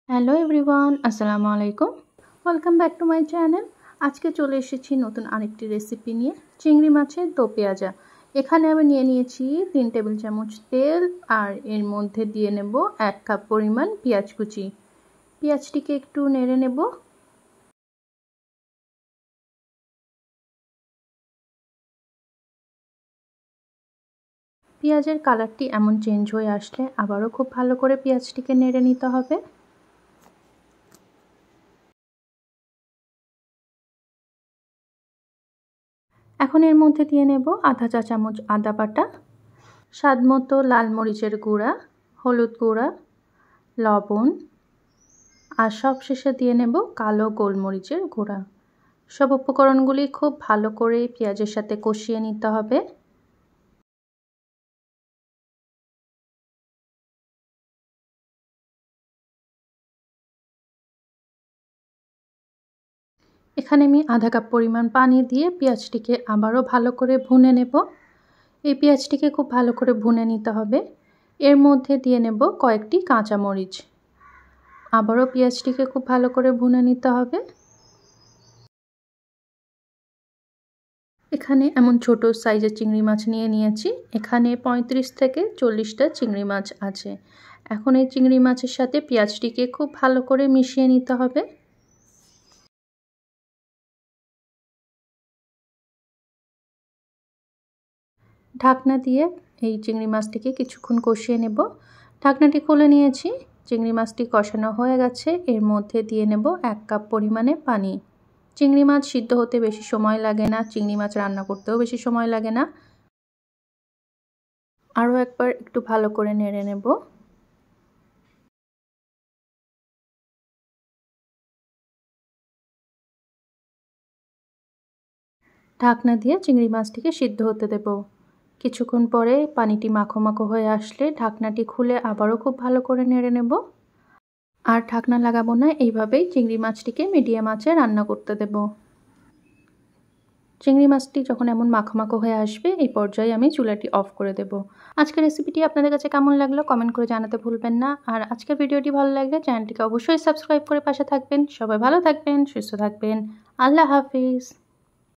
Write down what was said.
Hello everyone, আসসালামু আলাইকুম। Welcome back to my channel. আজকে চলে এসেছি নতুন আরেকটি রেসিপি নিয়ে, চিংড়ি মাছের দো পেঁয়াজা। এখানে আমি নিয়েছি 3 টেবিল চামচ তেল, আর এর মধ্যে দিয়ে নেব 1 কাপ পরিমাণ পেঁয়াজ কুচি। পেঁয়াজটিকে একটু নেড়ে নেব। পেঁয়াজের কালারটি এমন চেঞ্জ হয়ে আসলে আবারও খুব ভালো করে পেঁয়াজটিকে নেড়ে নিতে হবে। এখন এর মধ্যে দিয়ে নেব আধা চা চামচ আদা বাটা, স্বাদ মতো লাল মরিচের গুঁড়া, হলুদ গুঁড়া, লবণ, আর সবশেষে দিয়ে নেব কালো গোলমরিচের গুঁড়া। সব উপকরণগুলি খুব ভালো করে পেঁয়াজের সাথে কষিয়ে নিতে হবে। এখানে আমি আধা কাপ পরিমাণ পানি দিয়ে পেঁয়াজটিকে আবারও ভালো করে ভুনে নেব। এই পেঁয়াজটিকে খুব ভালো করে ভুনে নিতে হবে। এর মধ্যে দিয়ে নেব কয়েকটি কাঁচামরিচ। আবারও পেঁয়াজটিকে খুব ভালো করে ভুনে নিতে হবে। এখানে এমন ছোট সাইজের চিংড়ি মাছ নিয়েছি। এখানে 35 থেকে 40টা চিংড়ি মাছ আছে। এখন এই চিংড়ি মাছের সাথে পেঁয়াজটিকে খুব ভালো করে মিশিয়ে নিতে হবে। ঢাকনা দিয়ে এই চিংড়ি মাছটিকে কিছুক্ষণ কষিয়ে নেব। ঢাকনাটি খুলে নিয়েছি। চিংড়ি মাছটি কষানো হয়ে গেছে। এর মধ্যে দিয়ে নেব 1 কাপ পরিমাণে পানি। চিংড়ি মাছ সিদ্ধ হতে বেশি সময় লাগে না, চিংড়ি মাছ রান্না করতেও বেশি সময় লাগে না। আরও একবার একটু ভালো করে নেড়ে নেব। ঢাকনা দিয়ে চিংড়ি মাছটিকে সিদ্ধ হতে দেব। কিছুক্ষণ পরে পানিটি মাখো মাখো হয়ে আসলে ঢাকনাটি খুলে আবারও খুব ভালো করে নেড়ে নেব। আর ঢাকনা লাগাবো না, এইভাবেই চিংড়ি মাছটিকে মিডিয়াম আঁচে রান্না করতে দেব। চিংড়ি মাছটি যখন এমন মাখো মাখো হয়ে আসবে, এই পর্যায়ে আমি চুলাটি অফ করে দেব। আজকের রেসিপিটি আপনাদের কাছে কেমন লাগলো কমেন্ট করে জানাতে ভুলবেন না। আর আজকের ভিডিওটি ভালো লাগলে চ্যানেলটিকে অবশ্যই সাবস্ক্রাইব করে পাশে থাকবেন। সবাই ভালো থাকবেন, সুস্থ থাকবেন। আল্লাহ হাফিজ।